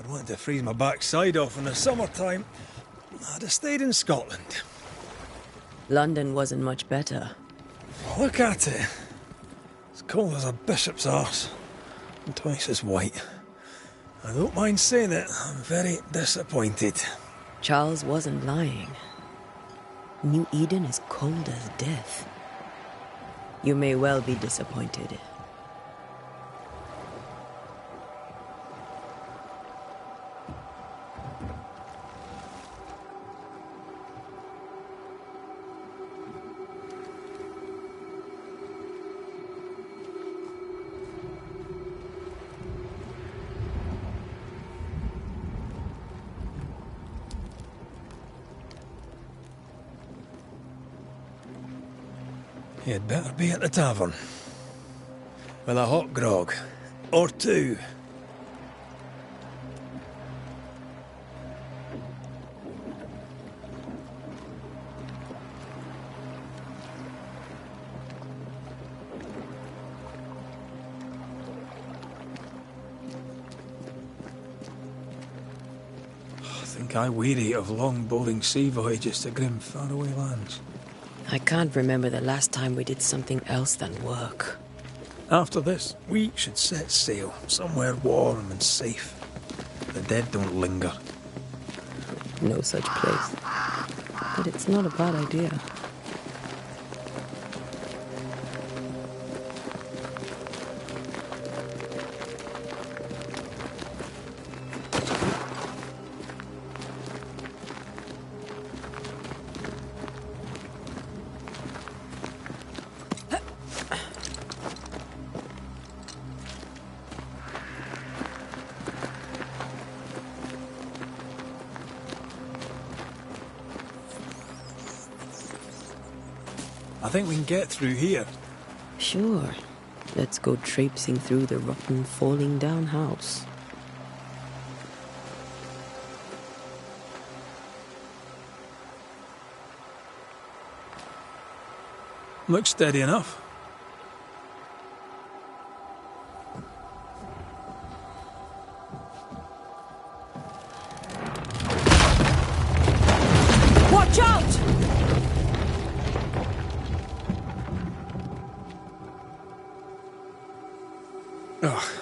I'd wanted to freeze my backside off in the summertime, I'd have stayed in Scotland. London wasn't much better. Look at it. As cold as a bishop's arse, and twice as white. I don't mind saying it, I'm very disappointed. Charles wasn't lying. New Eden is cold as death. You may well be disappointed. You'd better be at the tavern. With a hot grog. Or two. I think I weary of long, boring sea voyages to grim, faraway lands. I can't remember the last time we did something else than work. After this, we should set sail somewhere warm and safe. The dead don't linger. No such place. But it's not a bad idea. I think we can get through here. Sure. Let's go traipsing through the rotten, falling down house. Looks steady enough. Watch out! Oh,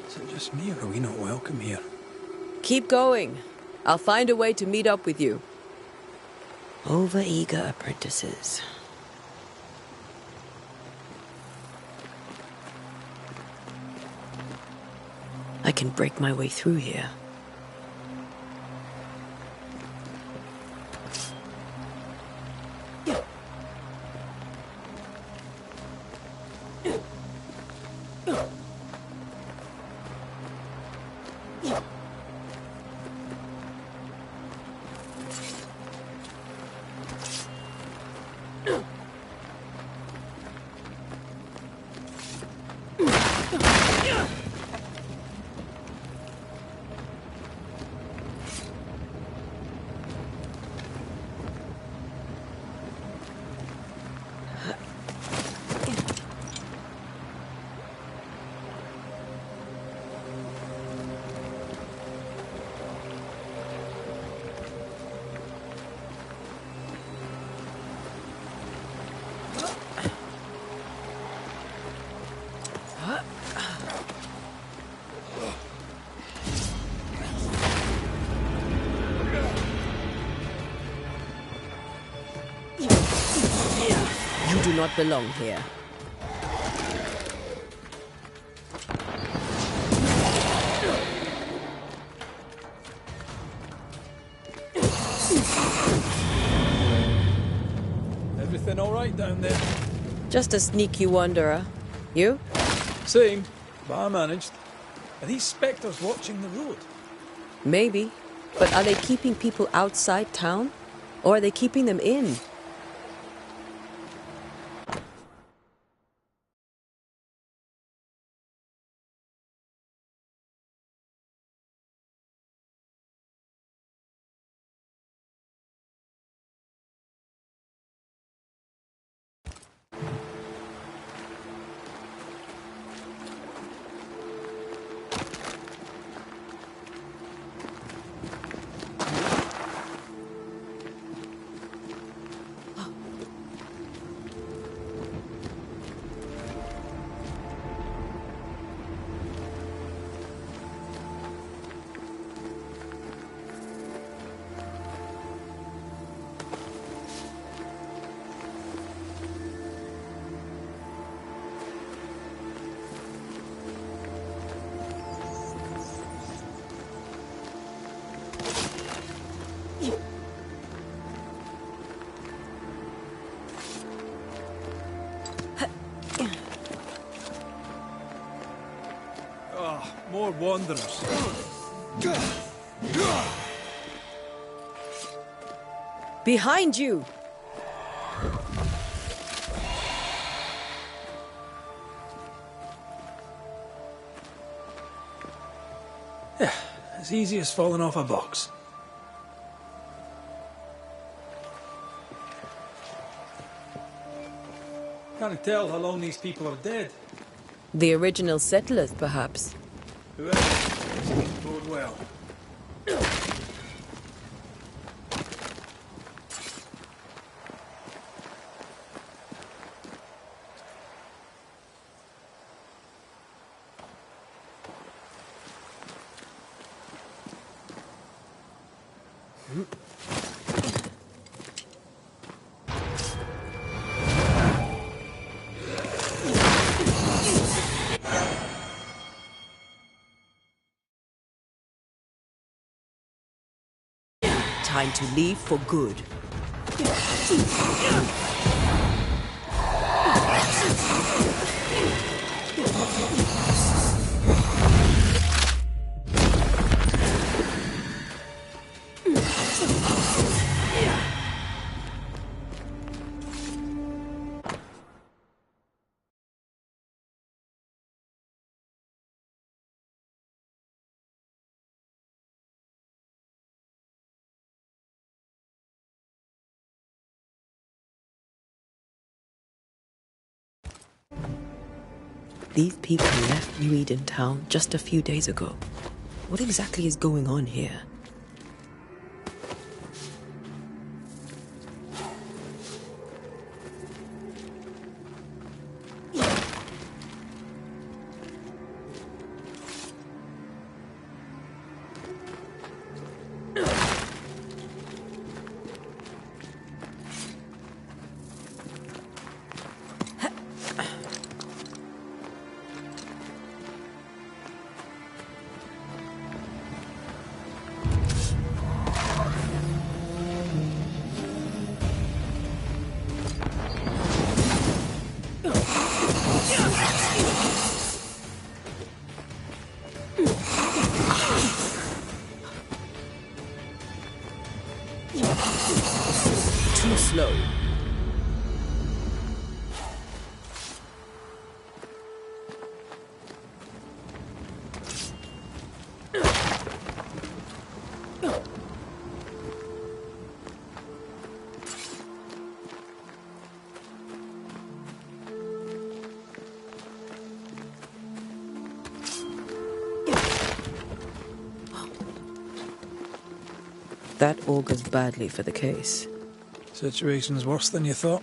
is it just me or are we not welcome here? Keep going. I'll find a way to meet up with you. Over-eager apprentices. I can break my way through here. You do not belong here. Everything all right down there? Just a sneaky wanderer. You? Same, but I managed. Are these spectres watching the road? Maybe. But are they keeping people outside town? Or are they keeping them in? wanderers. Behind you! Yeah, as easy as falling off a box. Can't tell how long these people are dead. The original settlers, perhaps. Whoever, this doesn't bode well. Time to leave for good. These people left New Eden Town just a few days ago. What exactly is going on here? Too slow. That augurs badly for the case. Situation's worse than you thought.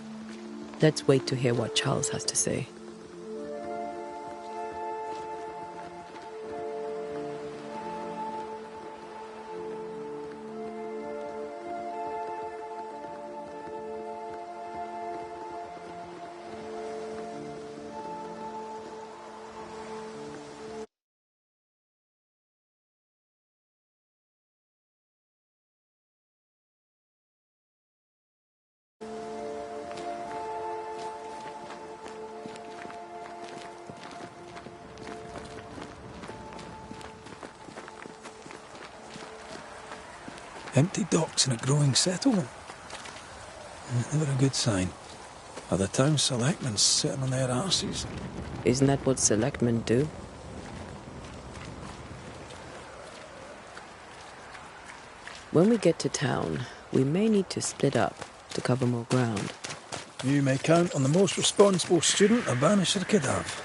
Let's wait to hear what Charles has to say. Empty docks in a growing settlement. Never a good sign. Are the town selectmen sitting on their arses? Isn't that what selectmen do? When we get to town, we may need to split up to cover more ground. You may count on the most responsible student a Banisher could have.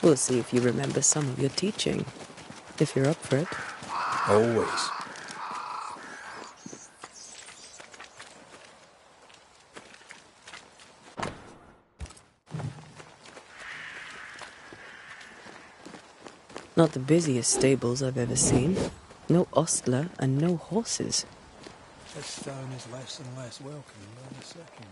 We'll see if you remember some of your teaching, if you're up for it. Always. Not the busiest stables I've ever seen. No ostler and no horses. This town is less and less welcoming by the second.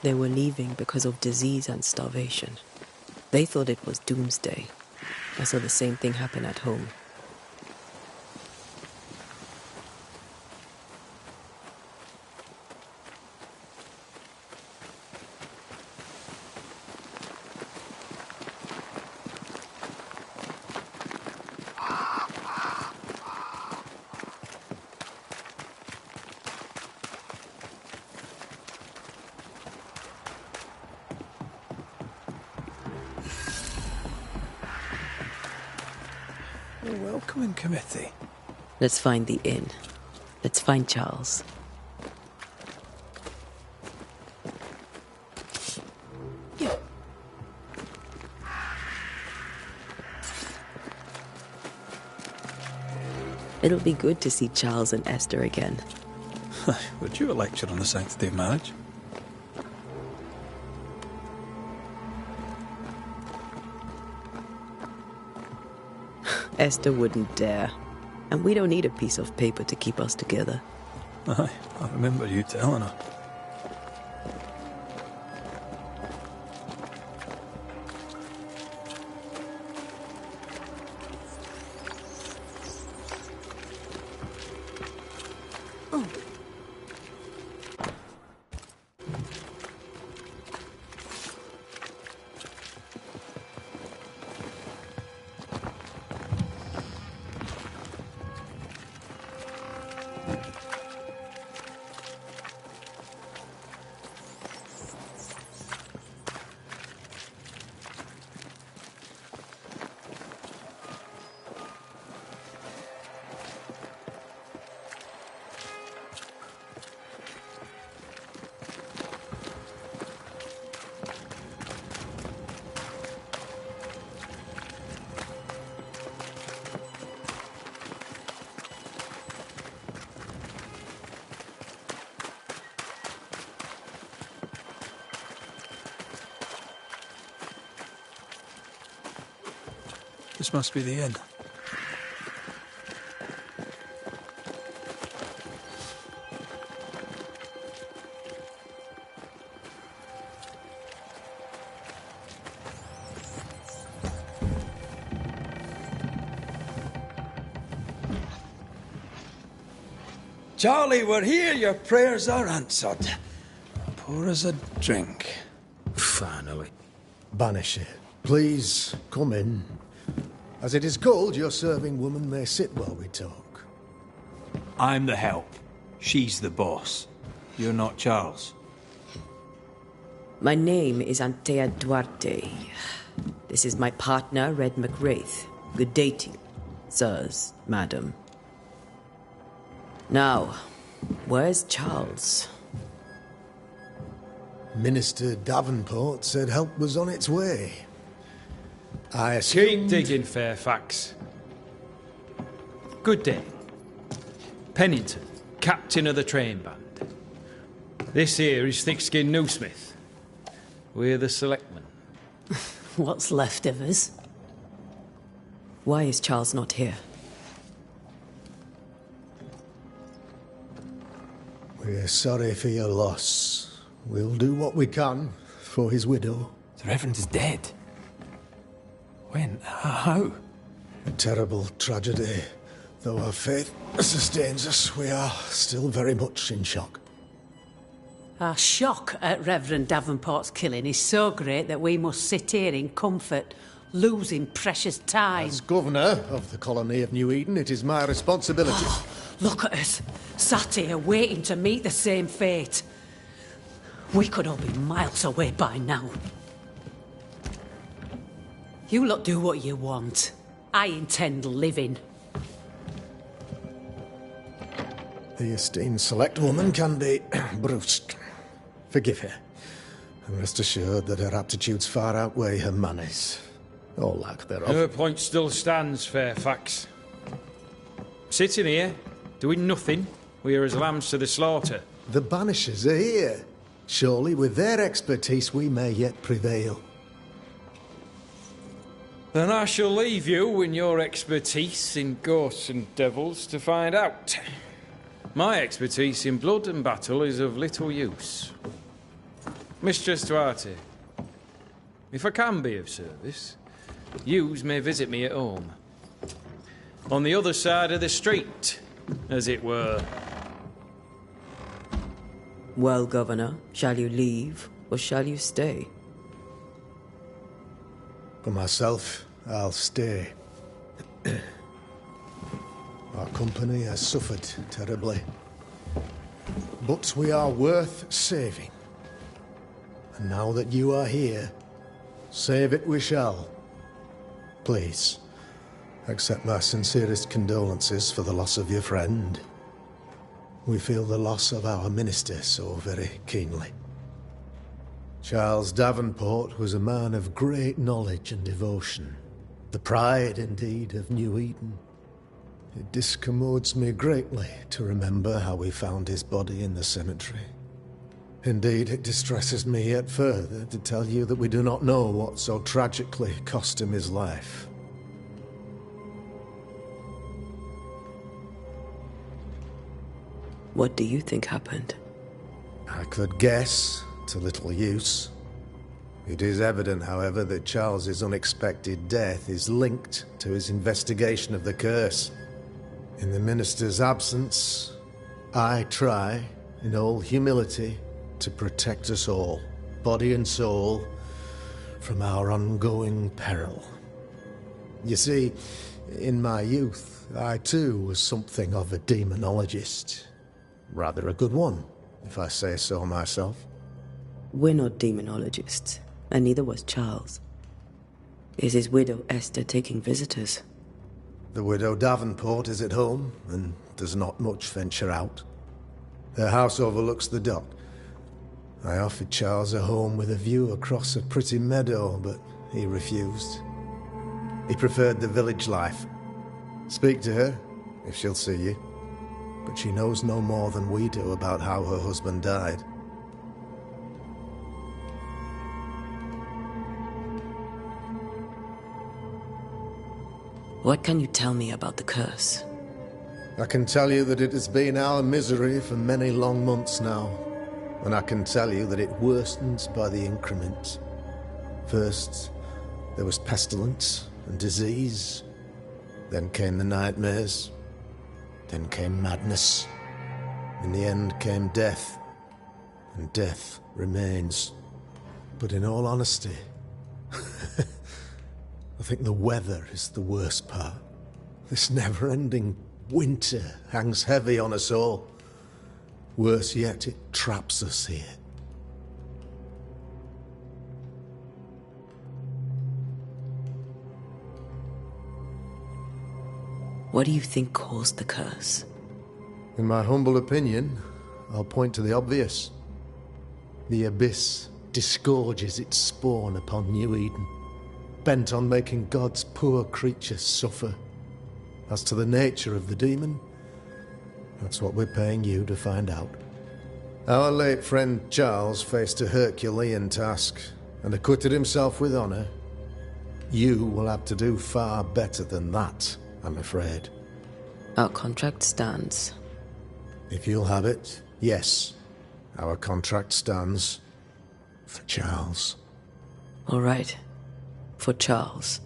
They were leaving because of disease and starvation. They thought it was doomsday. I saw the same thing happen at home. A welcoming committee. Let's find the inn. Let's find Charles. It'll be good to see Charles and Esther again. Would you a lecture on the sanctity of marriage? Esther wouldn't dare. And we don't need a piece of paper to keep us together. Aye, I remember you telling her. This must be the inn. Charlie, we're here. Your prayers are answered. Pour us a drink. Finally. Banisher, please come in. As it is cold, your serving woman may sit while we talk. I'm the help. She's the boss. You're not Charles. My name is Antea Duarte. This is my partner, Red McWraith. Good day to you, sirs, madam. Now, where's Charles? Minister Davenport said help was on its way. I Keep assumed... digging, Fairfax. Good day. Pennington, captain of the train band. This here is Thickskin Newsmith. We're the selectmen. What's left of us? Why is Charles not here? We're sorry for your loss. We'll do what we can for his widow. The Reverend is dead. When? How? A terrible tragedy. Though our faith sustains us, we are still very much in shock. Our shock at Reverend Davenport's killing is so great that we must sit here in comfort, losing precious time. As governor of the colony of New Eden, it is my responsibility. Look at us, sat here waiting to meet the same fate. We could all be miles away by now. You lot do what you want. I intend living. The esteemed select woman can be brusque. Forgive her. And rest assured that her aptitudes far outweigh her manners. Or lack thereof. Her point still stands, Fairfax. Sitting here, doing nothing, we are as lambs to the slaughter. The Banishers are here. Surely with their expertise we may yet prevail. Then I shall leave you and your expertise in ghosts and devils to find out. My expertise in blood and battle is of little use. Mistress Duarte, if I can be of service, yous may visit me at home. On the other side of the street, as it were. Well, Governor, shall you leave or shall you stay? For myself, I'll stay. Our company has suffered terribly. But we are worth saving. And now that you are here, save it we shall. Please, accept my sincerest condolences for the loss of your friend. We feel the loss of our minister so very keenly. Charles Davenport was a man of great knowledge and devotion. The pride, indeed, of New Eden. It discommodes me greatly to remember how we found his body in the cemetery. Indeed, it distresses me yet further to tell you that we do not know what so tragically cost him his life. What do you think happened? I could guess, to little use. It is evident, however, that Charles's unexpected death is linked to his investigation of the curse. In the minister's absence, I try, in all humility, to protect us all, body and soul, from our ongoing peril. You see, in my youth, I too was something of a demonologist. Rather a good one, if I say so myself. We're not demonologists, and neither was Charles. Is his widow Esther taking visitors? The widow Davenport is at home, and does not much venture out. Her house overlooks the dock. I offered Charles a home with a view across a pretty meadow, but he refused. He preferred the village life. Speak to her, if she'll see you. But she knows no more than we do about how her husband died. What can you tell me about the curse? I can tell you that it has been our misery for many long months now. And I can tell you that it worsens by the increment. First, there was pestilence and disease. Then came the nightmares. Then came madness. In the end came death. And death remains. But in all honesty, I think the weather is the worst part. This never-ending winter hangs heavy on us all. Worse yet, it traps us here. What do you think caused the curse? In my humble opinion, I'll point to the obvious. The abyss disgorges its spawn upon New Eden, bent on making God's poor creatures suffer. As to the nature of the demon, that's what we're paying you to find out. Our late friend Charles faced a Herculean task and acquitted himself with honor. You will have to do far better than that, I'm afraid. Our contract stands. If you'll have it, yes. Our contract stands for Charles. All right. For Charles.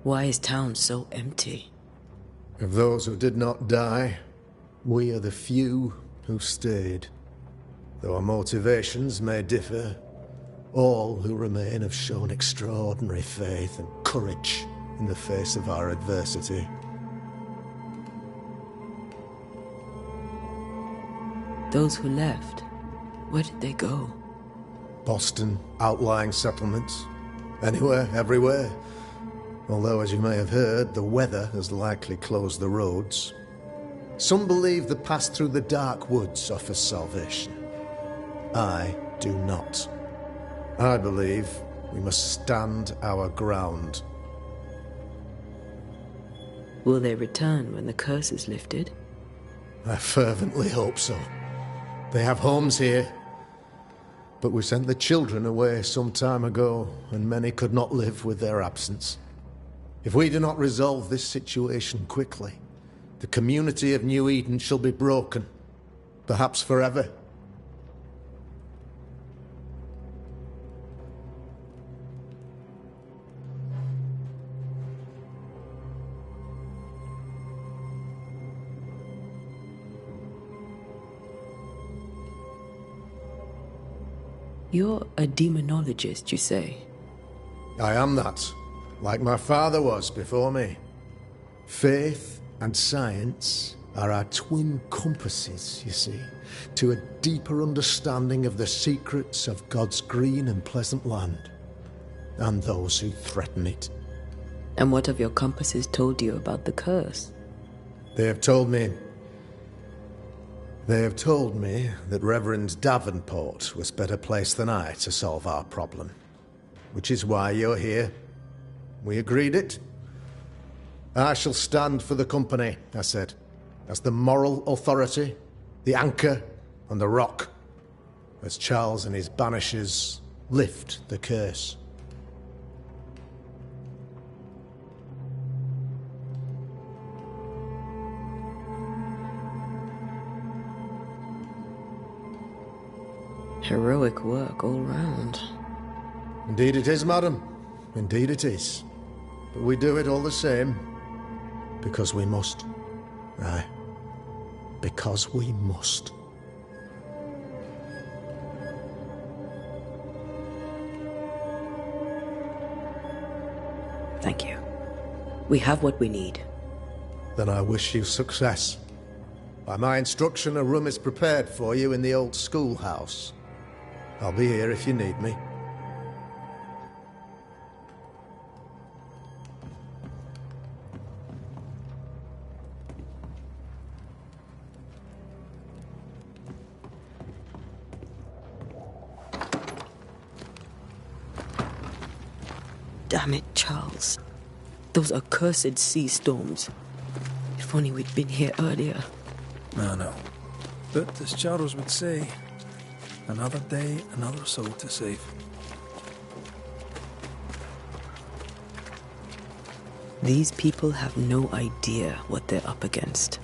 Why is town so empty? Of those who did not die, we are the few who stayed. Though our motivations may differ, all who remain have shown extraordinary faith and courage in the face of our adversity. Those who left, where did they go? Boston, outlying settlements. Anywhere, everywhere. Although, as you may have heard, the weather has likely closed the roads. Some believe the path through the dark woods offers salvation. I do not. I believe we must stand our ground. Will they return when the curse is lifted? I fervently hope so. They have homes here. But we sent the children away some time ago, and many could not live with their absence. If we do not resolve this situation quickly, the community of New Eden shall be broken, perhaps forever. You're a demonologist, you say? I am that, like my father was before me. Faith and science are our twin compasses, you see, to a deeper understanding of the secrets of God's green and pleasant land, and those who threaten it. And what have your compasses told you about the curse? They have told me that Reverend Davenport was better placed than I to solve our problem. Which is why you're here. We agreed it. I shall stand for the company, I said, as the moral authority, the anchor, and the rock, as Charles and his Banishers lift the curse. Heroic work all round. Indeed it is, madam. Indeed it is. But we do it all the same. Because we must. Aye. Because we must. Thank you. We have what we need. Then I wish you success. By my instruction, a room is prepared for you in the old schoolhouse. I'll be here if you need me. Damn it, Charles. Those accursed sea storms. If only we'd been here earlier. No. But as Charles would say, another day, another soul to save. These people have no idea what they're up against.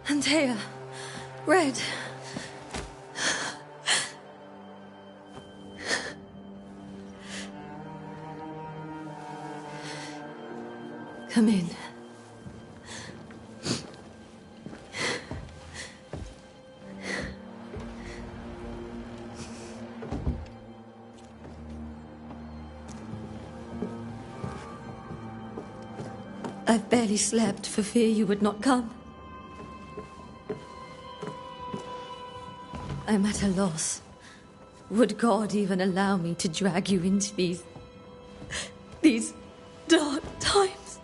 Antea, Red. Come in. I've barely slept for fear you would not come. I'm at a loss. Would God even allow me to drag you into these dark times?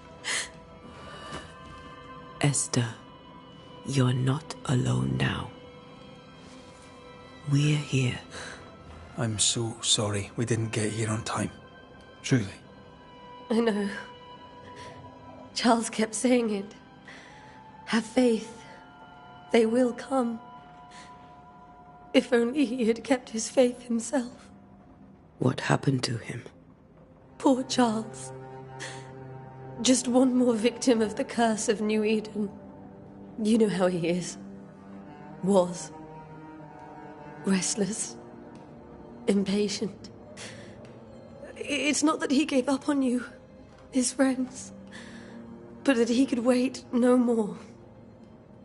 Esther, you're not alone now. We're here. I'm so sorry we didn't get here on time. Truly. I know. Charles kept saying it. Have faith. They will come. If only he had kept his faith himself. What happened to him? Poor Charles. Just one more victim of the curse of New Eden. You know how he is. Was. Restless. Impatient. It's not that he gave up on you, his friends, but that he could wait no more.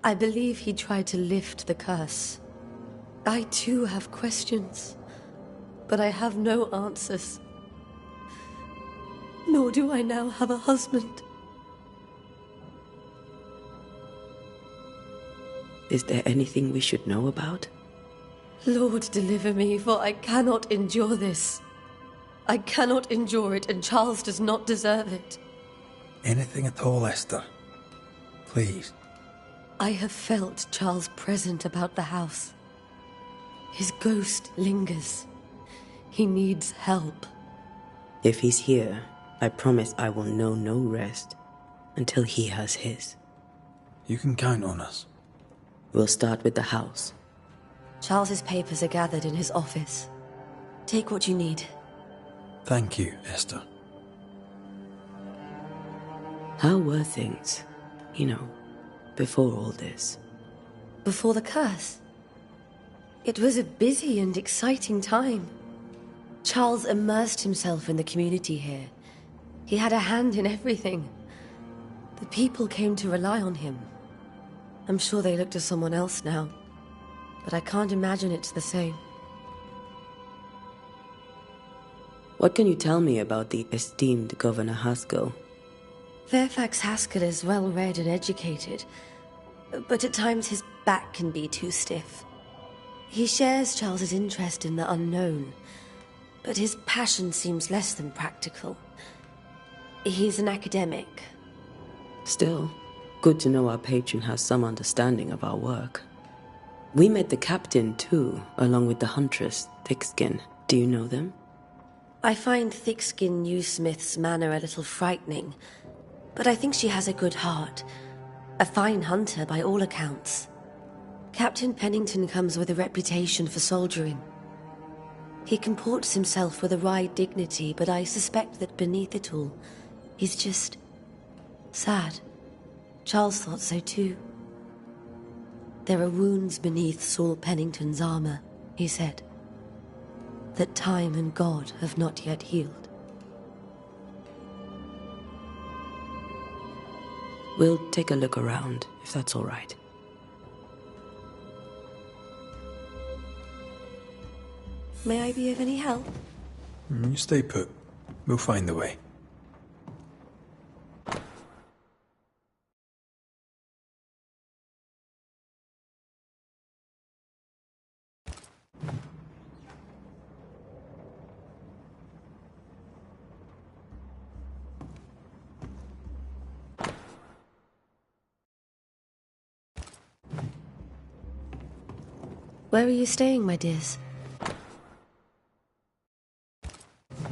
I believe he tried to lift the curse. I too have questions, but I have no answers. Nor do I now have a husband. Is there anything we should know about? Lord, deliver me, for I cannot endure this. I cannot endure it, and Charles does not deserve it. Anything at all, Esther. Please. I have felt Charles present about the house. His ghost lingers. He needs help. If he's here, I promise I will know no rest until he has his. You can count on us. We'll start with the house. Charles's papers are gathered in his office. Take what you need. Thank you, Esther. How were things? You know, before all this? Before the curse. It was a busy and exciting time. Charles immersed himself in the community here. He had a hand in everything. The people came to rely on him. I'm sure they look to someone else now, but I can't imagine it's the same. What can you tell me about the esteemed Governor Haskell? Fairfax Haskell is well-read and educated, but at times his back can be too stiff. He shares Charles's interest in the unknown, but his passion seems less than practical. He's an academic. Still, good to know our patron has some understanding of our work. We met the captain, too, along with the huntress, Thickskin. Do you know them? I find Thickskin Newsmith's manner a little frightening, but I think she has a good heart. A fine hunter by all accounts. Captain Pennington comes with a reputation for soldiering. He comports himself with a wry dignity, but I suspect that beneath it all, he's just sad. Charles thought so too. There are wounds beneath Saul Pennington's armor, he said, that time and God have not yet healed. We'll take a look around, if that's all right. May I be of any help? You stay put. We'll find a way. Where are you staying, my dears?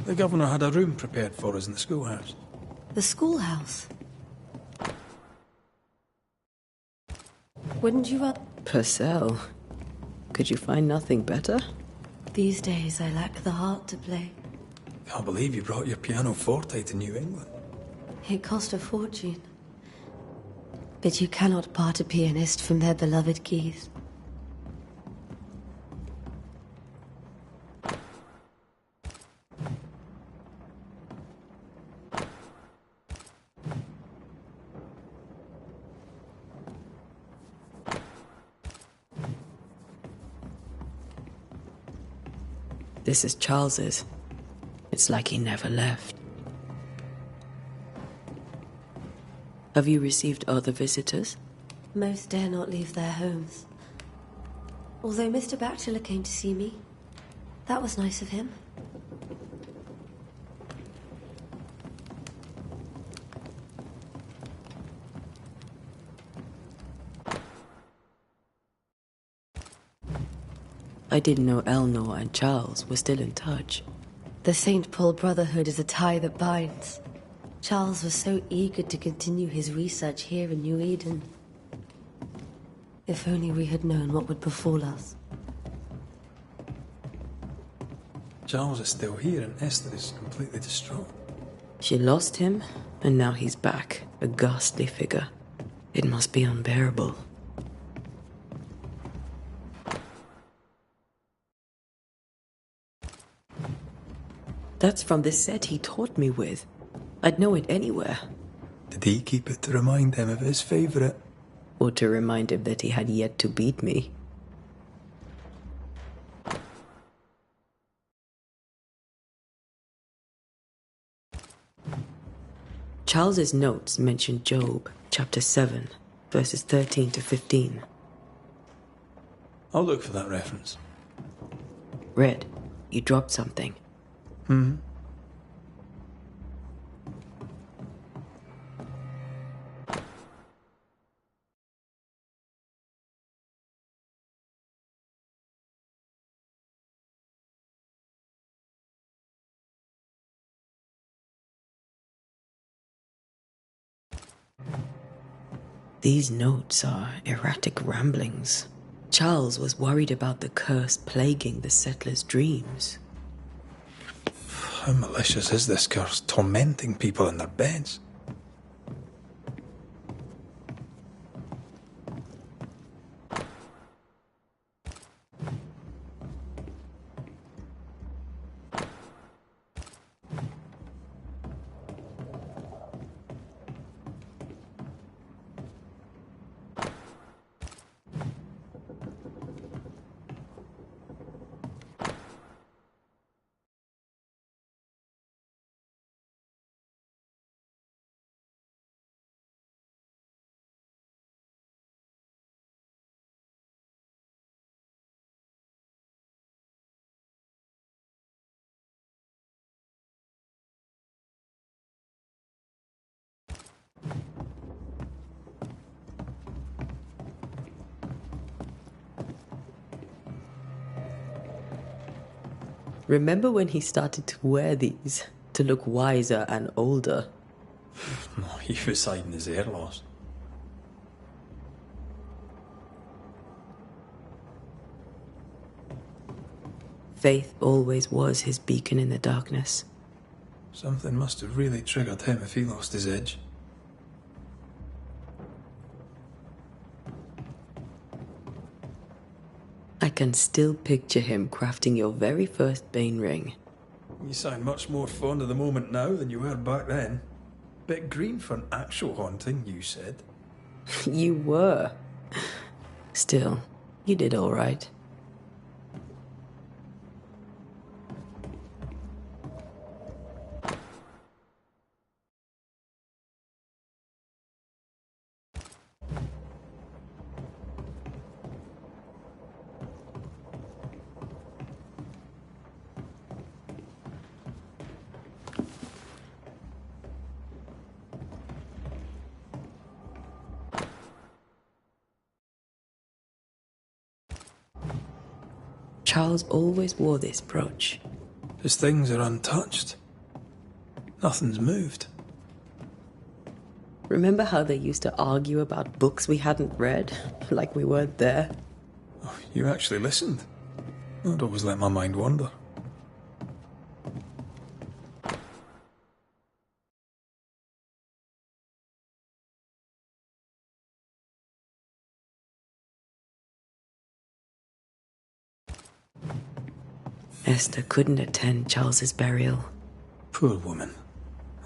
The governor had a room prepared for us in the schoolhouse. The schoolhouse? Wouldn't you rather... Purcell, could you find nothing better? These days I lack the heart to play. Can't believe you brought your pianoforte to New England. It cost a fortune. But you cannot part a pianist from their beloved keys. This is Charles's. It's like he never left. Have you received other visitors? Most dare not leave their homes. Although Mr. Bachelor came to see me. That was nice of him. I didn't know Eleanor and Charles were still in touch. The St. Paul Brotherhood is a tie that binds. Charles was so eager to continue his research here in New Eden. If only we had known what would befall us. Charles is still here and Esther is completely distraught. She lost him, and now he's back, a ghastly figure. It must be unbearable. That's from the set he taught me with. I'd know it anywhere. Did he keep it to remind him of his favourite? Or to remind him that he had yet to beat me. Charles's notes mention Job, chapter 7, verses 13 to 15. I'll look for that reference. Red, you dropped something. These notes are erratic ramblings. Charles was worried about the curse plaguing the settlers' dreams. How malicious is this curse, tormenting people in their beds? Remember when he started to wear these to look wiser and older? Oh, he was hiding his hair loss. Faith always was his beacon in the darkness. Something must have really triggered him if he lost his edge. I can still picture him crafting your very first Bane ring. You sound much more fond of the moment now than you were back then. Bit green for an actual haunting, you said. You were. Still, you did all right. Charles always wore this brooch. His things are untouched. Nothing's moved. Remember how they used to argue about books we hadn't read? Like we weren't there? Oh, you actually listened. I'd always let my mind wander. Esther couldn't attend Charles's burial. Poor woman.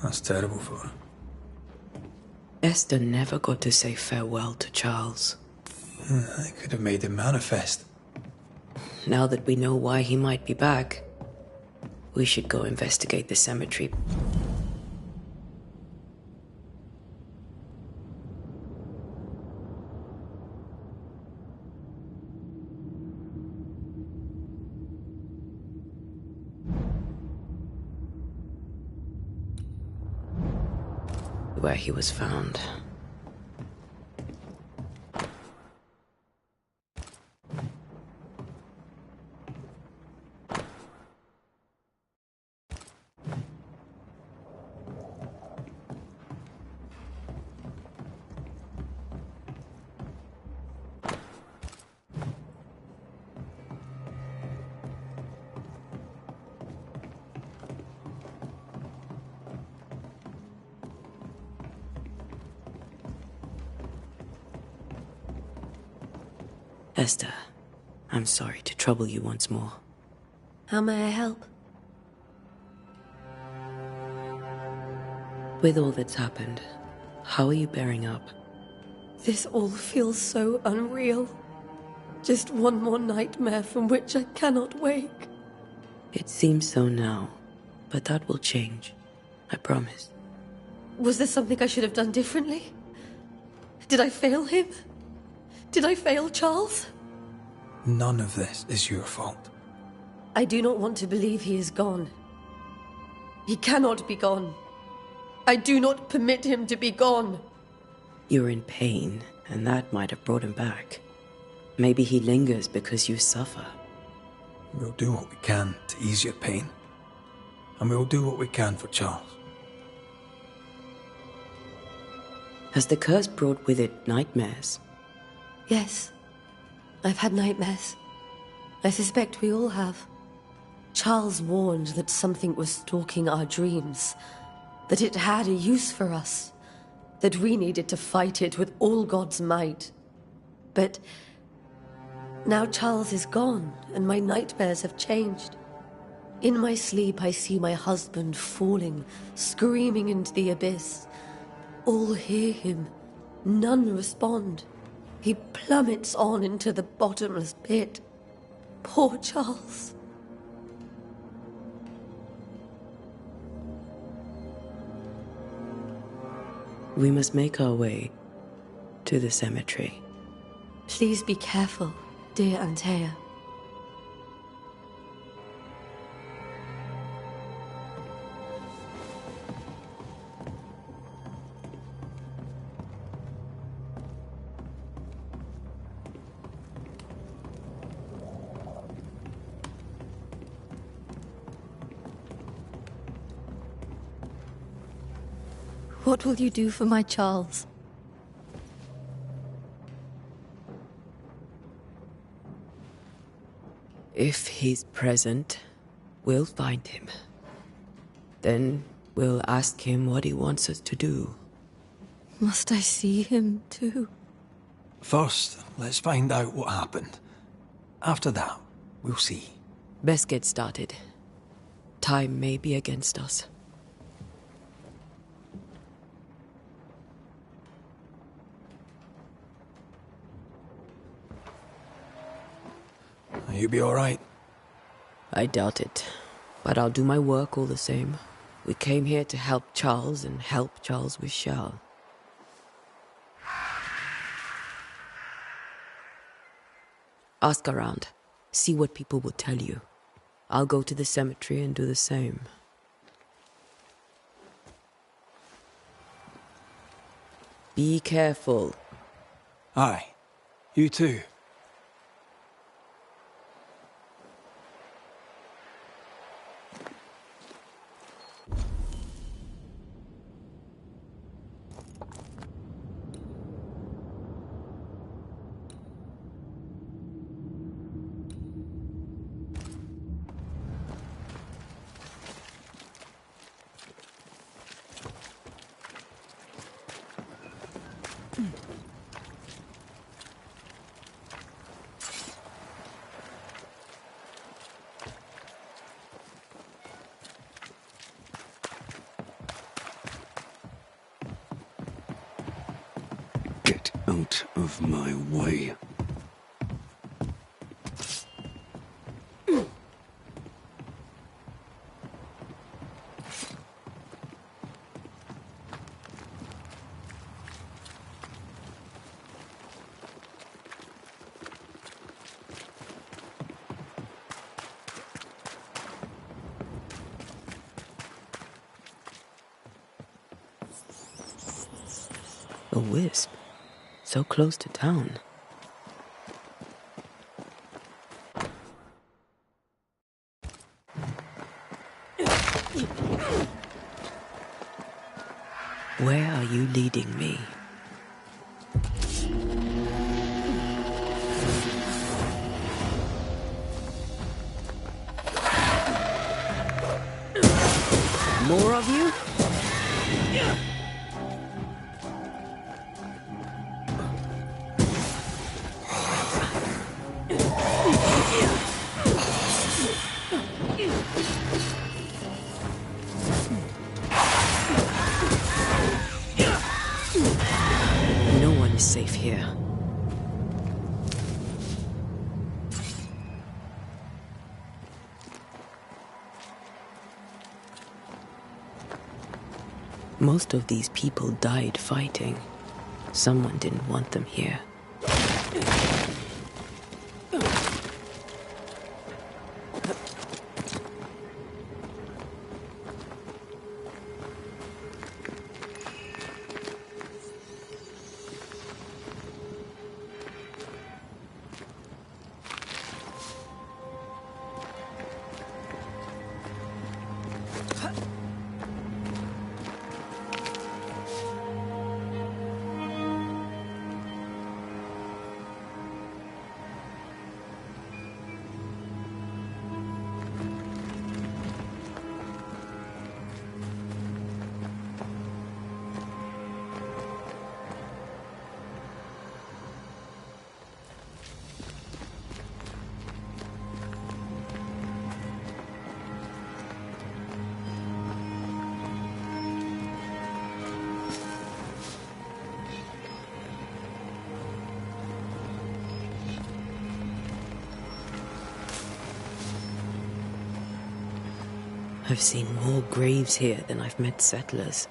That's terrible for her. Esther never got to say farewell to Charles. I could have made him manifest. Now that we know why he might be back, we should go investigate the cemetery. Where he was found. Esther, I'm sorry to trouble you once more. How may I help? With all that's happened, how are you bearing up? This all feels so unreal. Just one more nightmare from which I cannot wake. It seems so now, but that will change. I promise. Was there something I should have done differently? Did I fail him? Did I fail Charles? None of this is your fault. I do not want to believe he is gone. He cannot be gone. I do not permit him to be gone. You're in pain, and that might have brought him back. Maybe he lingers because you suffer. We'll do what we can to ease your pain. And we'll do what we can for Charles. Has the curse brought with it nightmares? Yes. I've had nightmares. I suspect we all have. Charles warned that something was stalking our dreams, that it had a use for us, that we needed to fight it with all God's might. But now Charles is gone, and my nightmares have changed. In my sleep, I see my husband falling, screaming into the abyss. All hear him. None respond. He plummets on into the bottomless pit. Poor Charles. We must make our way to the cemetery. Please be careful, dear Antea. What will you do for my Charles? If he's present, we'll find him. Then we'll ask him what he wants us to do. Must I see him too? First, let's find out what happened. After that, we'll see. Best get started. Time may be against us. You be alright? I doubt it, but I'll do my work all the same. We came here to help Charles, and help Charles we shall. Ask around. See what people will tell you. I'll go to the cemetery and do the same. Be careful. Aye. You too. Get out of my way. A wisp. So close to town. Where are you leading me? More of you? No one is safe here. Most of these people died fighting. Someone didn't want them here. I've seen more graves here than I've met settlers.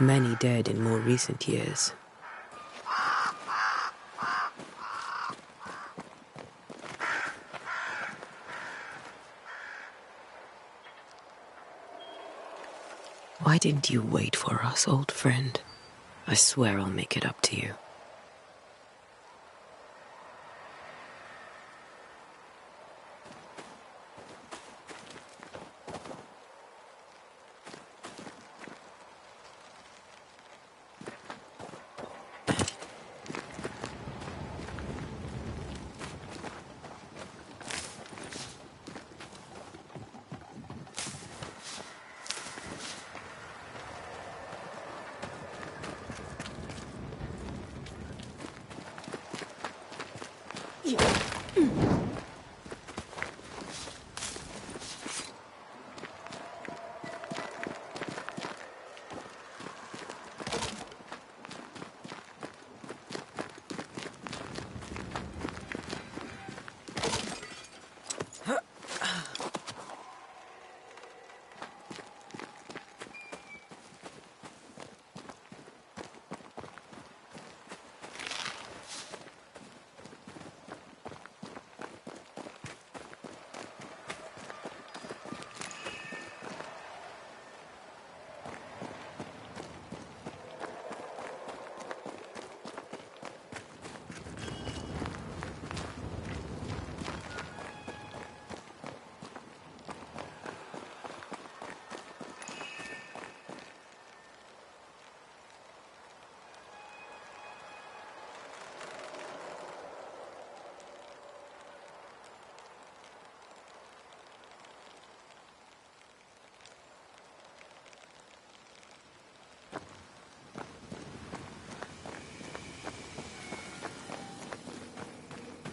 Many dead in more recent years. Why didn't you wait for us, old friend? I swear I'll make it up to you.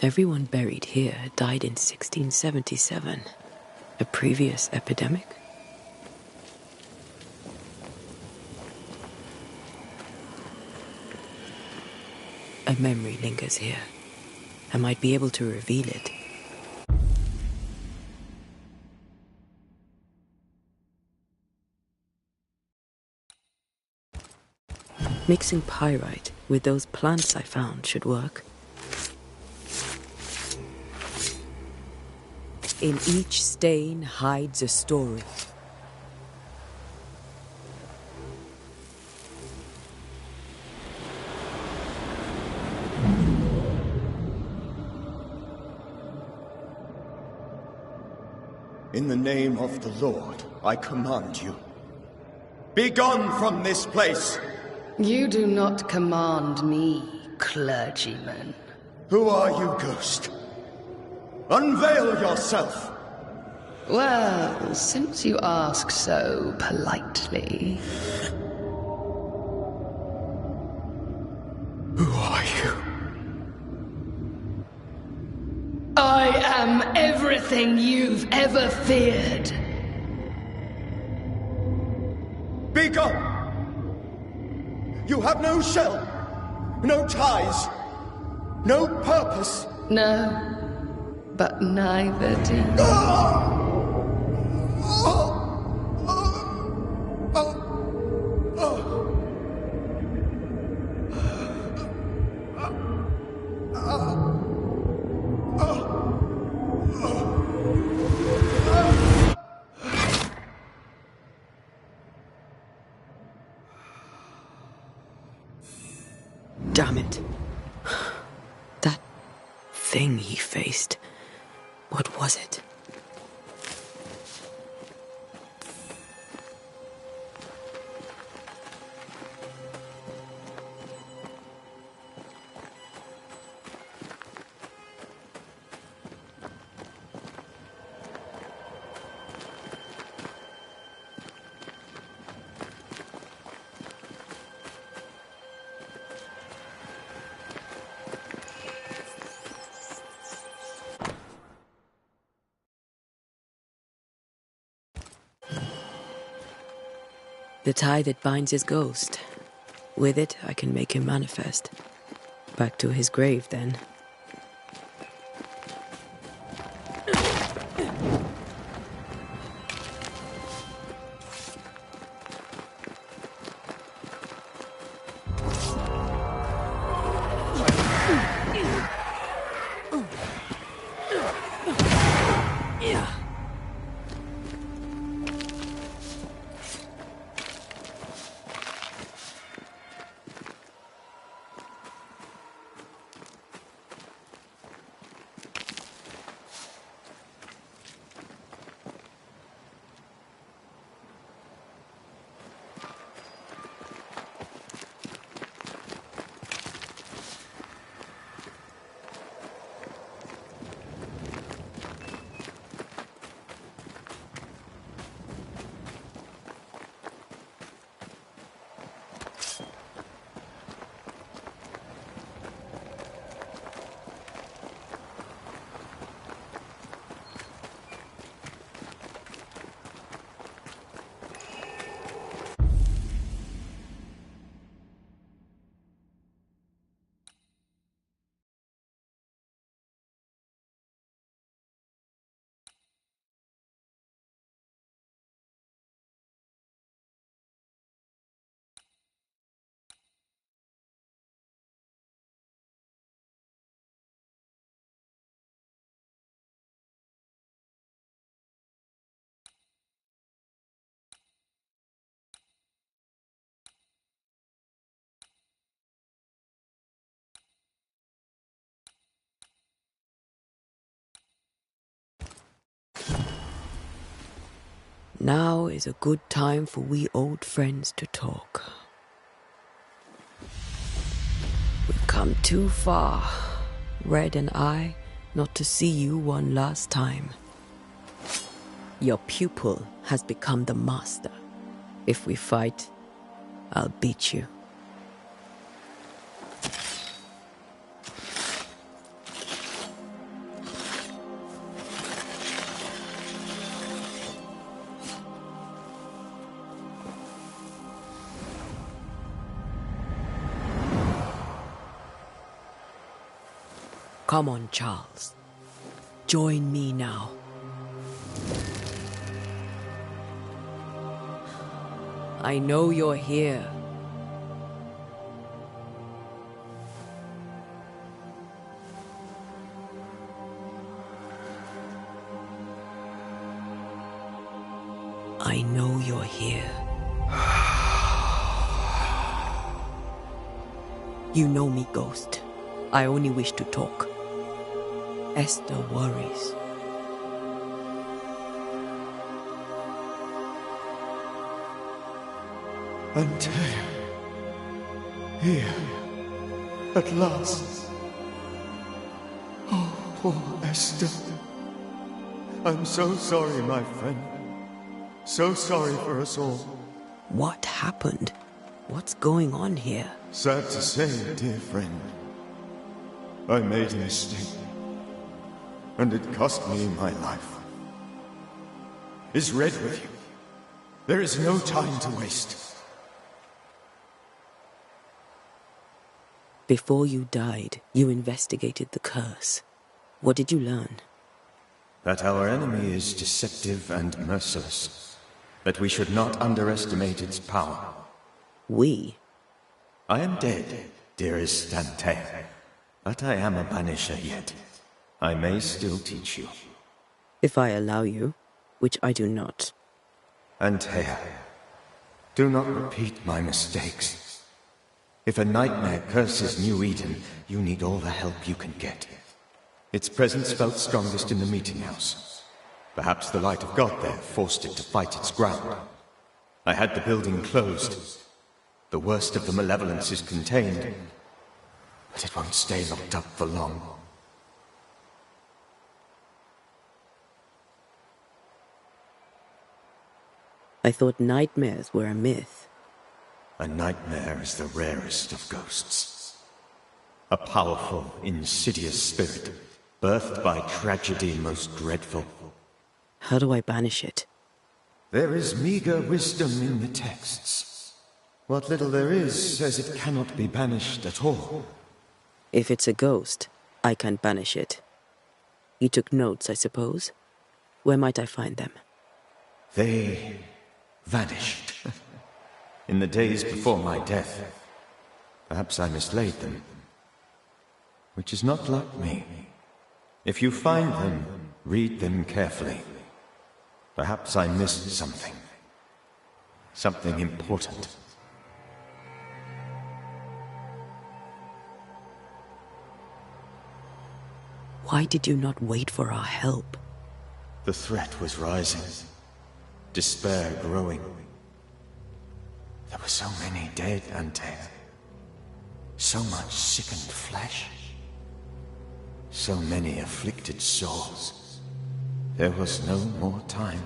Everyone buried here died in 1677. A previous epidemic? A memory lingers here. I might be able to reveal it. Mixing pyrite with those plants I found should work. In each stain hides a story. In the name of the Lord, I command you. Be gone from this place! You do not command me, clergyman. Who are you, ghost? Unveil yourself! Well, since you ask so politely... Who are you? I am everything you've ever feared. Be gone! You have no shell, no ties, no purpose. No, but neither do you. Damn it. That thing he faced. What was it? The tie that binds his ghost. With it, I can make him manifest. Back to his grave, then. Now is a good time for we old friends to talk. We've come too far, Red and I, not to see you one last time. Your pupil has become the master. If we fight, I'll beat you. Come on, Charles. Join me now. I know you're here. I know you're here. You know me, Ghost. I only wish to talk. Esther worries. Antea. Here. At last. Oh, poor Esther. I'm so sorry, my friend. So sorry for us all. What happened? What's going on here? Sad to say, dear friend. I made a mistake. And it cost me my life. Is Red with you? There is no time to waste. Before you died, you investigated the curse. What did you learn? That our enemy is deceptive and merciless. That we should not underestimate its power. We? I am dead, dearest Antea. But I am a Banisher yet. I may still teach you. If I allow you, which I do not. Antea, do not repeat my mistakes. If a nightmare curses New Eden, you need all the help you can get. Its presence felt strongest in the meeting house. Perhaps the light of God there forced it to fight its ground. I had the building closed. The worst of the malevolence is contained, but it won't stay locked up for long. I thought nightmares were a myth. A nightmare is the rarest of ghosts. A powerful, insidious spirit, birthed by tragedy most dreadful. How do I banish it? There is meager wisdom in the texts. What little there is says it cannot be banished at all. If it's a ghost, I can't banish it. You took notes, I suppose? Where might I find them? They vanished. In the days before my death. Perhaps I mislaid them. Which is not like me. If you find them, read them carefully. Perhaps I missed something. Something important. Why did you not wait for our help? The threat was rising. Despair growing. There were so many dead, Antea. So much sickened flesh. So many afflicted souls. There was no more time.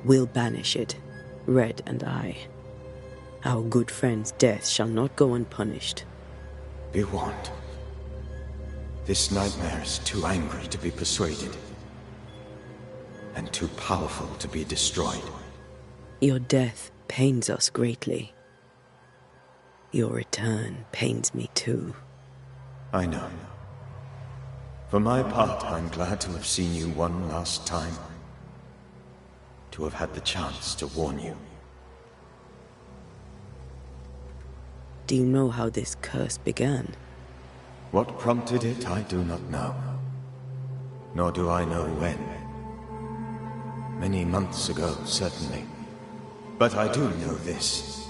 We'll banish it, Red and I. Our good friend's death shall not go unpunished. Be warned. This nightmare is too angry to be persuaded. And too powerful to be destroyed. Your death pains us greatly. Your return pains me too. I know. For my part, I'm glad to have seen you one last time. To have had the chance to warn you. Do you know how this curse began? What prompted it, I do not know. nor do I know when. Many months ago, certainly. But I do know this.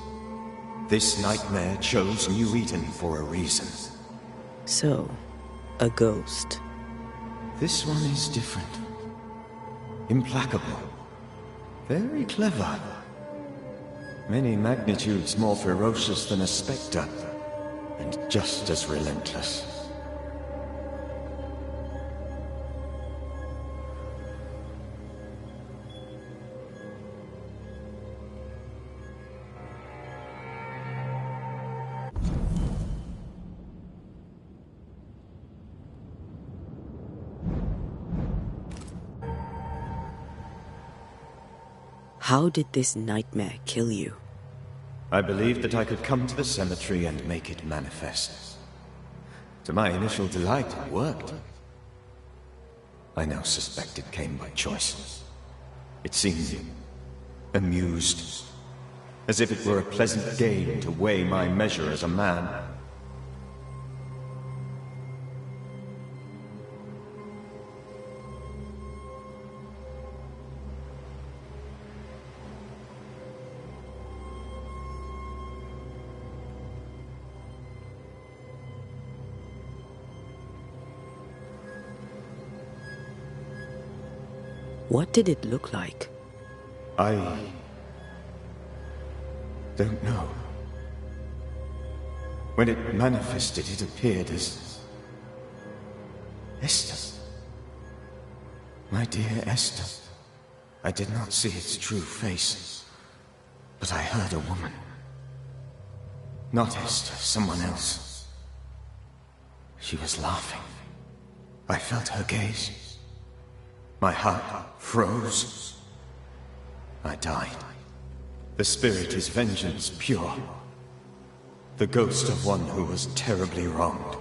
This nightmare chose New Eden for a reason. So, a ghost. This one is different. Implacable. Very clever. Many magnitudes more ferocious than a spectre, and just as relentless. How did this nightmare kill you? I believed that I could come to the cemetery and make it manifest. To my initial delight, it worked. I now suspect it came by choice. It seemed amused, as if it were a pleasant game to weigh my measure as a man. What did it look like? I don't know. When it manifested, it appeared as Esther. My dear Esther. I did not see its true face, but I heard a woman. Not Esther, someone else. She was laughing. I felt her gaze. My heart froze. I died. The spirit is vengeance pure. The ghost of one who was terribly wronged.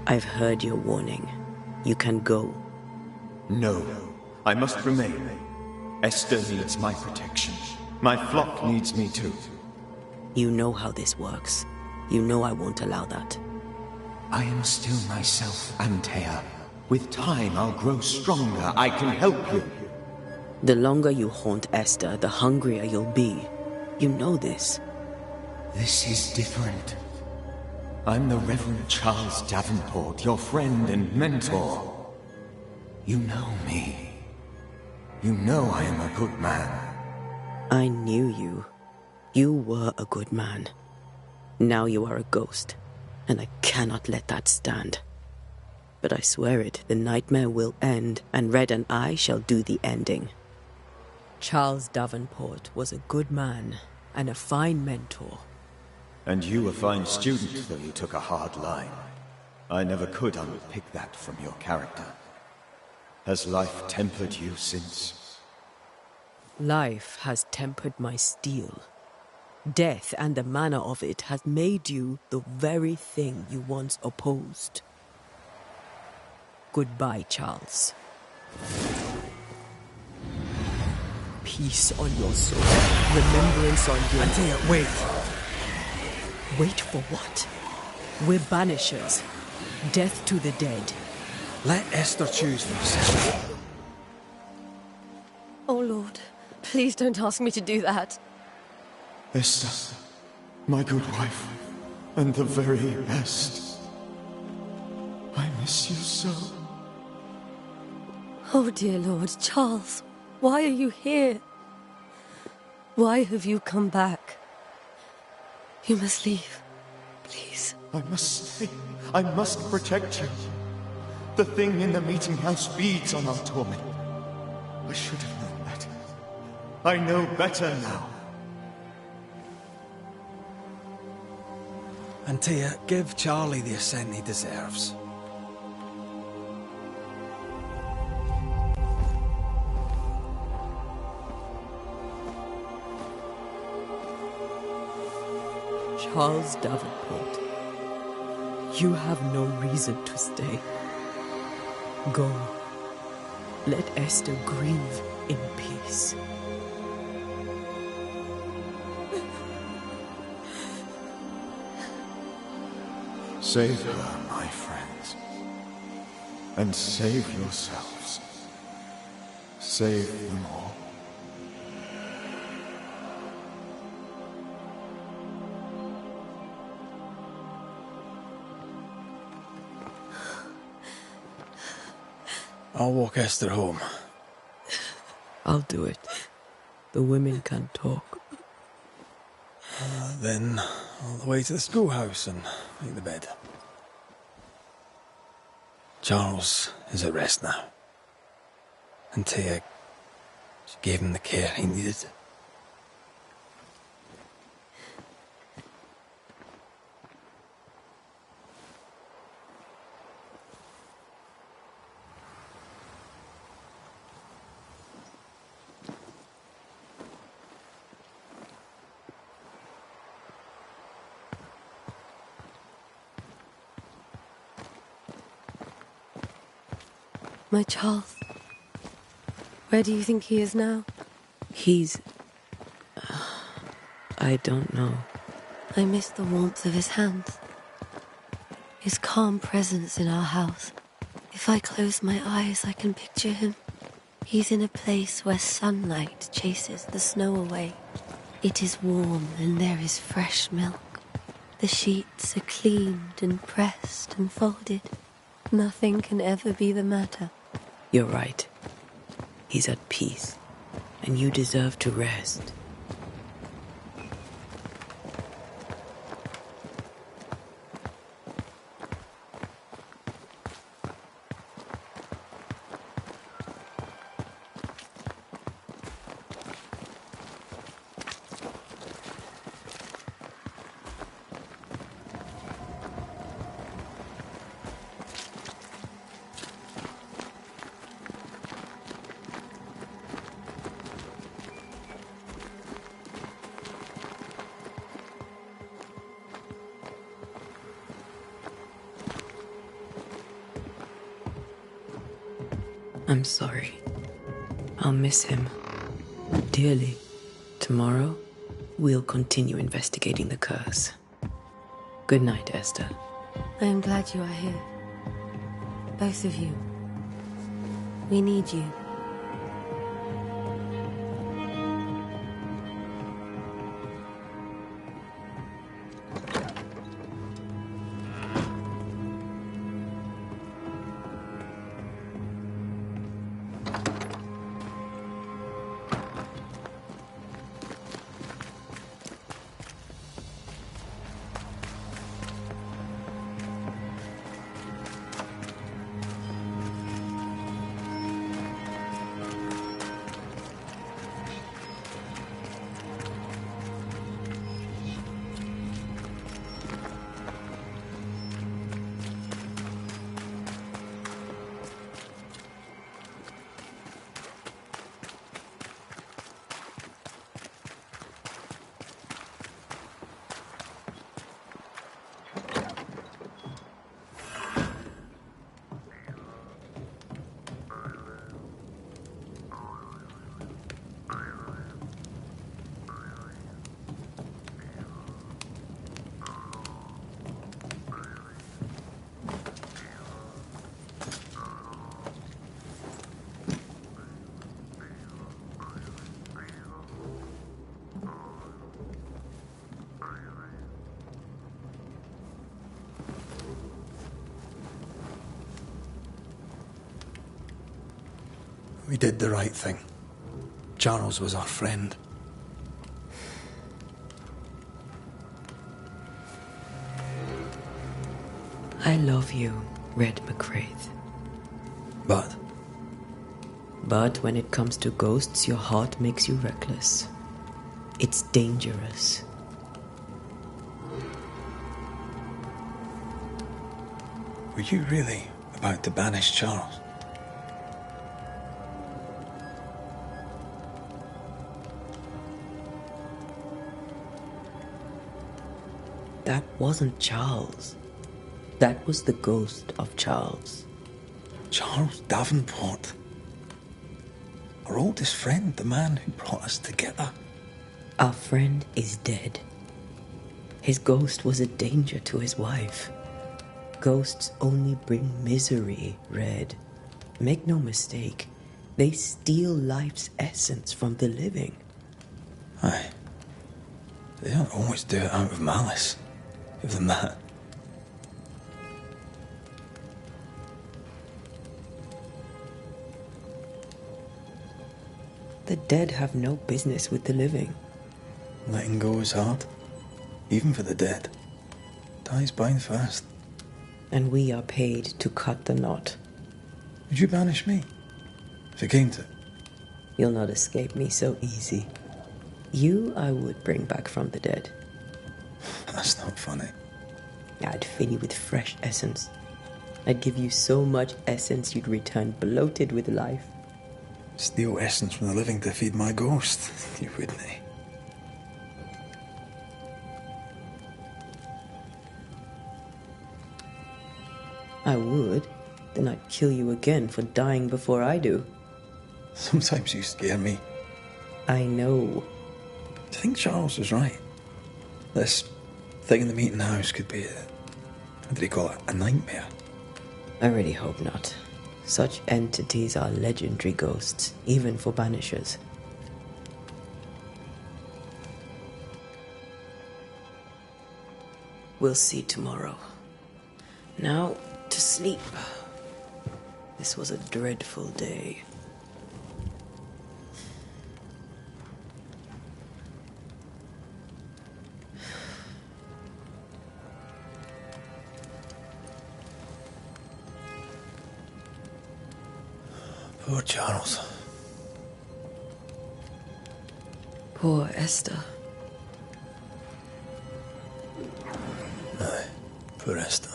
I've heard your warning. You can go. No, I must remain. Esther needs my protection. My flock needs me too. You know how this works. You know I won't allow that. I am still myself, Antea. With time, I'll grow stronger. I can help you. The longer you haunt Esther, the hungrier you'll be. You know this. This is different. I'm the Reverend Charles Davenport, your friend and mentor. You know me. You know I am a good man. I knew you. You were a good man. Now you are a ghost, and I cannot let that stand. But I swear it, the nightmare will end, and Red and I shall do the ending. Charles Davenport was a good man, and a fine mentor. And you a fine student, though you took a hard line. I never could unpick that from your character. Has life tempered you since? Life has tempered my steel. Death and the manner of it has made you the very thing you once opposed. Goodbye, Charles. Peace on your soul. Remembrance on your... Antea, wait. Wait for what? We're Banishers. Death to the dead. Let Esther choose for herself. Oh, Lord. Please don't ask me to do that. Esther, my good wife, and the very best. I miss you so. Oh, dear Lord, Charles, why are you here? Why have you come back? You must leave, please. I must stay. I must protect you. The thing in the meeting house feeds on our torment. I should have known better. I know better now. Antea, give Charlie the ascent he deserves. Charles Davenport, you have no reason to stay. Go. Let Esther grieve in peace. Save her, my friends. and save yourselves. Save them all. I'll walk Esther home. I'll do it. The women can't talk. Then all the way to the schoolhouse and make the bed. Charles is at rest now. And Taya, she gave him the care he needed. My Charles. Where do you think he is now? He's... I don't know. I miss the warmth of his hands. His calm presence in our house. If I close my eyes, I can picture him. He's in a place where sunlight chases the snow away. It is warm and there is fresh milk. The sheets are cleaned and pressed and folded. Nothing can ever be the matter. You're right. He's at peace, and you deserve to rest. I'm sorry. I'll miss him dearly. Tomorrow, we'll continue investigating the curse. Good night, Esther. I am glad you are here. Both of you. We need you. We did the right thing. Charles was our friend. I love you, Red McCraith. But But when it comes to ghosts, your heart makes you reckless. It's dangerous. were you really about to banish Charles? That wasn't Charles. That was the ghost of Charles. Charles Davenport. Our oldest friend, the man who brought us together. Our friend is dead. His ghost was a danger to his wife. Ghosts only bring misery, Red. Make no mistake, they steal life's essence from the living. Aye. They don't always do it out of malice. Give them that. The dead have no business with the living. Letting go is hard. Even for the dead. Ties bind fast. And we are paid to cut the knot. Would you banish me? If it came to it? You'll not escape me so easy. You I would bring back from the dead. That's not funny. I'd fill you with fresh essence. I'd give you so much essence you'd return bloated with life. Steal essence from the living to feed my ghost. You wouldn't, eh? I would. Then I'd kill you again for dying before I do. Sometimes you scare me. I know. Do you think Charles was right? This thing in the meeting house could be what did he call it? A nightmare? I really hope not. Such entities are legendary ghosts, even for Banishers. We'll see tomorrow. Now, to sleep. This was a dreadful day. Poor Charles. Poor Esther. Aye, poor Esther.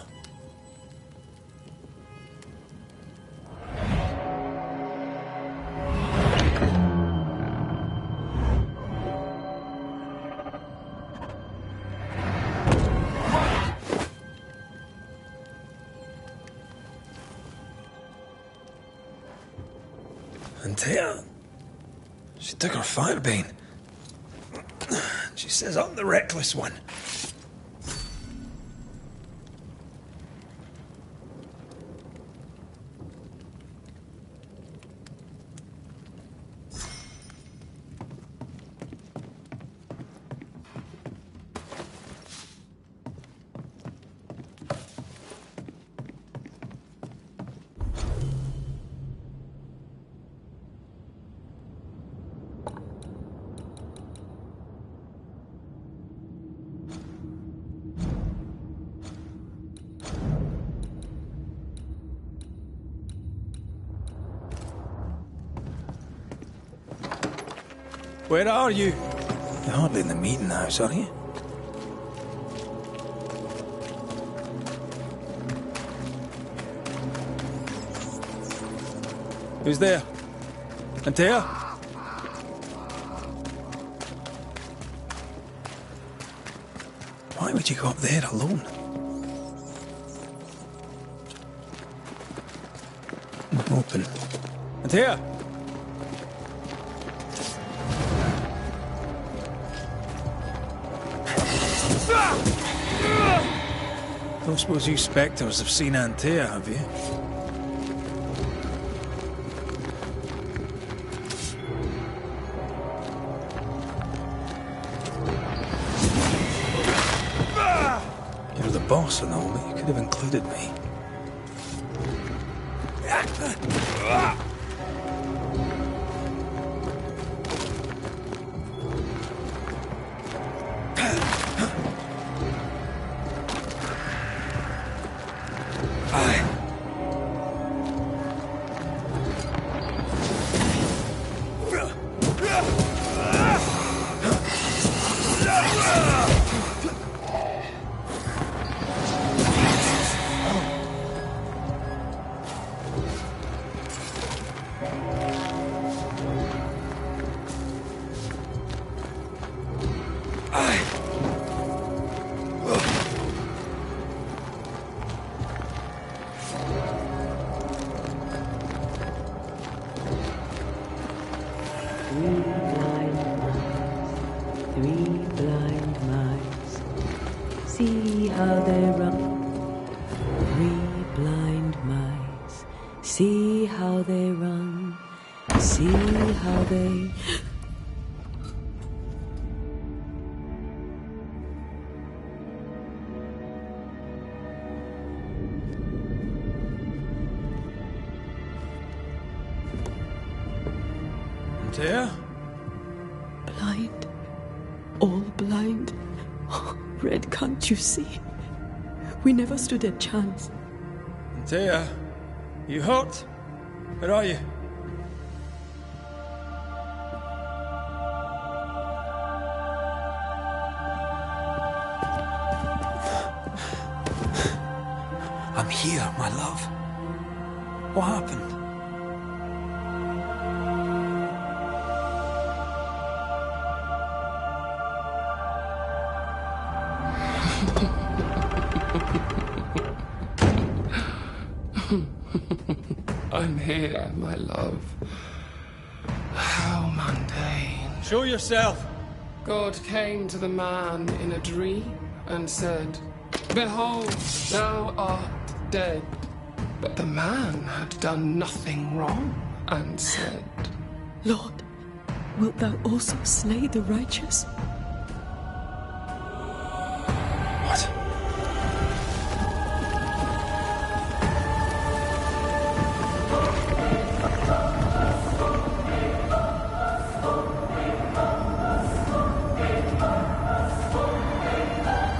And Taya, she took her firebane. She says I'm the reckless one. Where are you? You're hardly in the meeting house, are you? Who's there? Antea? Why would you go up there alone? Open. Antea? Don't suppose you spectres have seen Antea, have you? You're the boss and all, but you could have included me. See how they run. See how they... Dear? Blind. All blind. Oh, Red, can't you see? We never stood a chance. Dear, you hurt? Where are you? I'm here, my love. What happened? I'm here, my love. How mundane. Show yourself! God came to the man in a dream and said, "Behold, thou art dead." But the man had done nothing wrong and said, Lord, wilt thou also slay the righteous? What?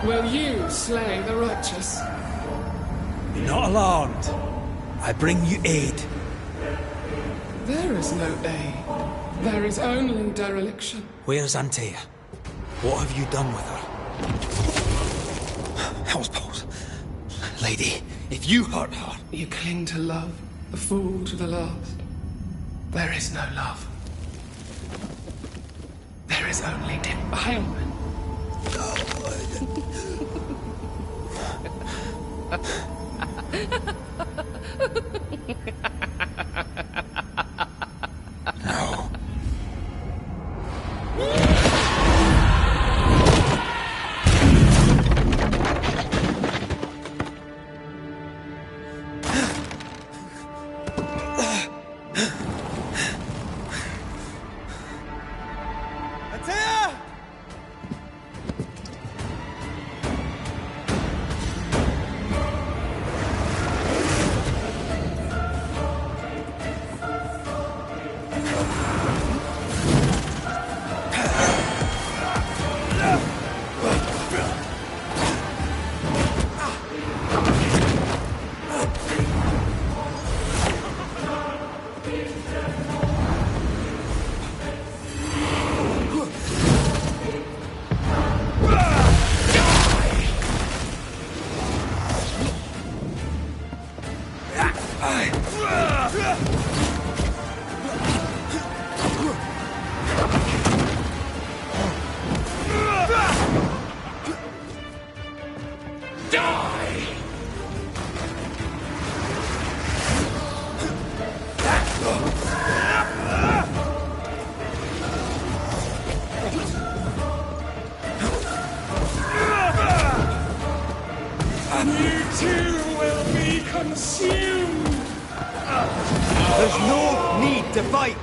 "Will you slay the righteous?" Be not alarmed. I bring you aid. There is no aid. There is only dereliction. Where's Antea? What have you done with her? Hellsballs. Lady, if you hurt her... You cling to love, a fool to the last. There is no love. There is only defilement. No. Antea! There's no need to fight!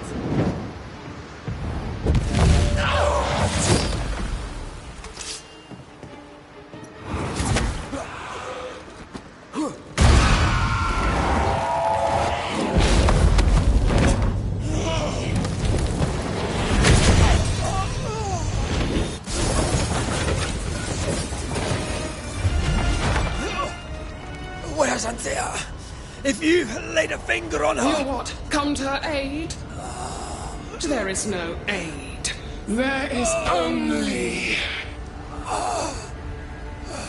Where's Antea? If you laid a finger on her... You what? Come to her aid? There is no aid. There is only...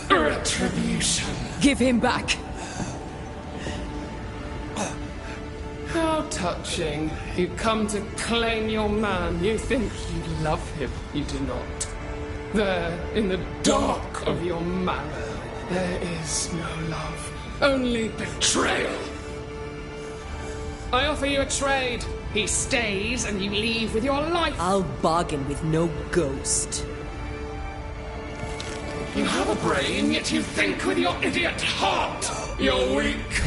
retribution. Give him back! How touching. You come to claim your man. You think you love him. You do not. There, in the dark of your marrow, there is no love. Only betrayal. I offer you a trade. He stays and you leave with your life. I'll bargain with no ghost. You have a brain, yet you think with your idiot heart. You're weak.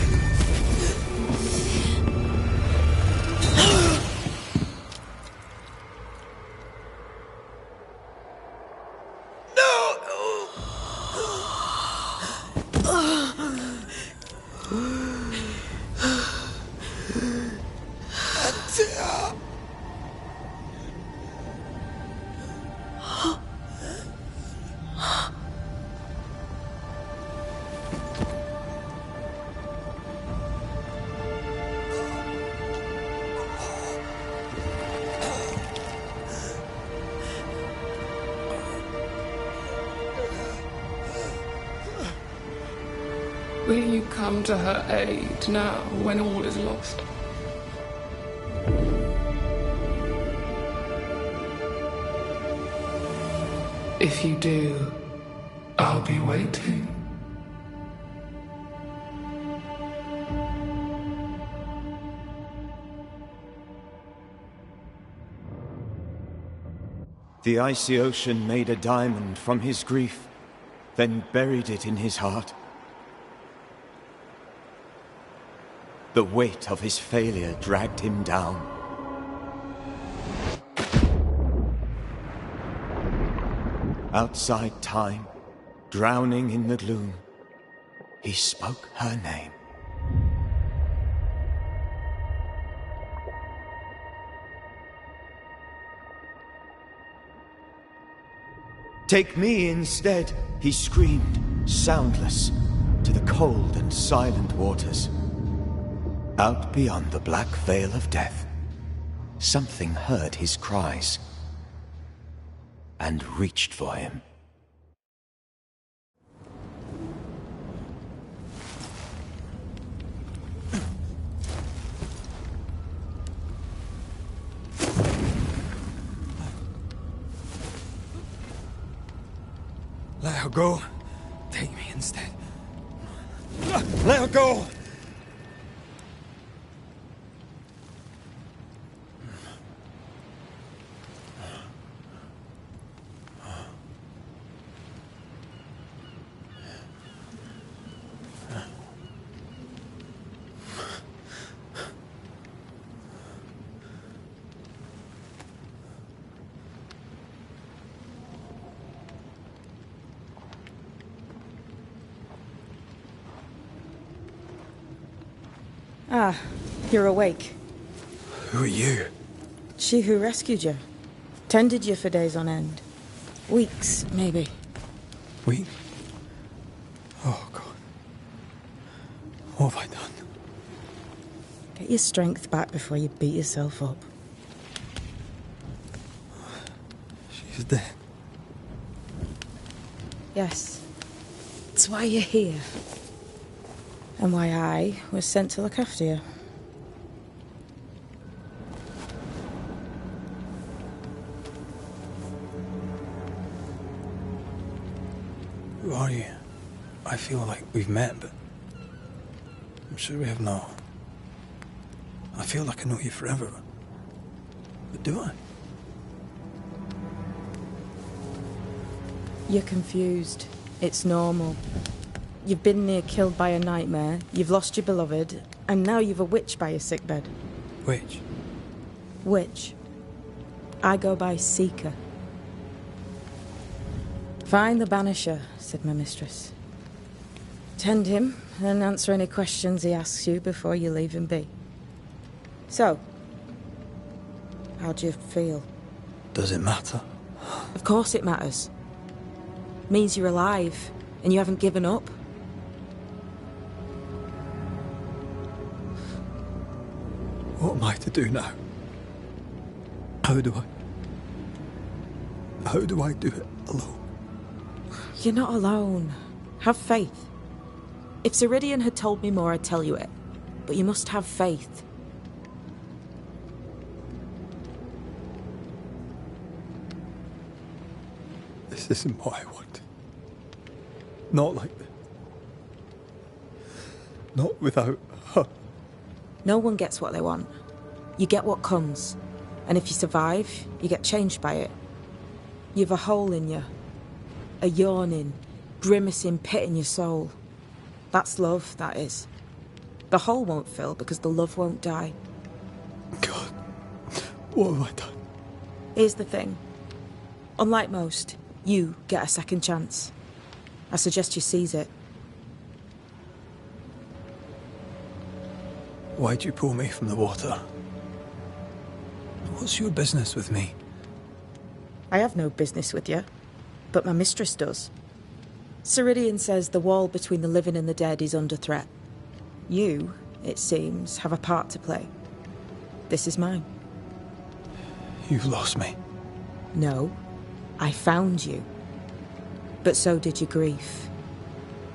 Will you come to her aid now, when all is lost? If you do, I'll be waiting. The icy ocean made a diamond from his grief, then buried it in his heart. The weight of his failure dragged him down. Outside time, drowning in the gloom, he spoke her name. Take me instead, he screamed, soundless, to the cold and silent waters. Out beyond the black veil of death, something heard his cries and reached for him. Let her go. Take me instead. Let her go! Ah, you're awake. Who are you? She who rescued you. Tended you for days on end. Weeks, maybe. Weeks? Oh, God. What have I done? Get your strength back before you beat yourself up. She's dead. Yes. That's why you're here. And why I was sent to look after you. Who are you? I feel like we've met, but I'm sure we have not. I feel like I know you forever, but do I? You're confused. It's normal. You've been near killed by a nightmare, you've lost your beloved, and now you've a witch by your sickbed. Witch? Witch. I go by Seeker. Find the Banisher, said my mistress. Tend him, and answer any questions he asks you before you leave him be. So, how do you feel? Does it matter? Of course it matters. Means you're alive, and you haven't given up. What am I to do now? How do I do it alone? You're not alone. Have faith. If Ceridian had told me more, I'd tell you it. But you must have faith. This isn't what I want. Not like this. Not without her. No one gets what they want. You get what comes. And if you survive, you get changed by it. You've a hole in you. A yawning, grimacing pit in your soul. That's love, that is. The hole won't fill because the love won't die. God, what have I done? Here's the thing. Unlike most, you get a second chance. I suggest you seize it. Why'd you pull me from the water? What's your business with me? I have no business with you, but my mistress does. Ceridian says the wall between the living and the dead is under threat. You, it seems, have a part to play. This is mine. You've lost me. No, I found you. But so did your grief.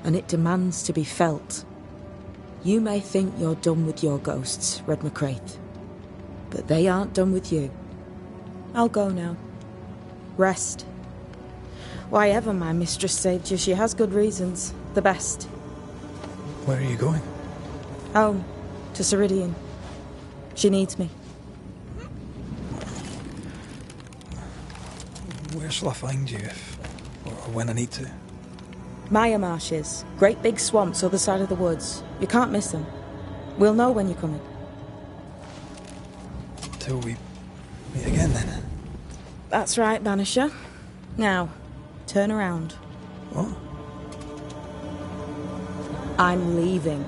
And it demands to be felt. You may think you're done with your ghosts, Red McCraith. But they aren't done with you. I'll go now. Rest. Why ever my mistress saved you, she has good reasons. The best. Where are you going? Home. To Ceridian. She needs me. Where shall I find you if... or when I need to? Maya marshes. Great big swamps other side of the woods. You can't miss them. We'll know when you're coming. Till we meet again, then. That's right, Banisher. Now, turn around. What? I'm leaving.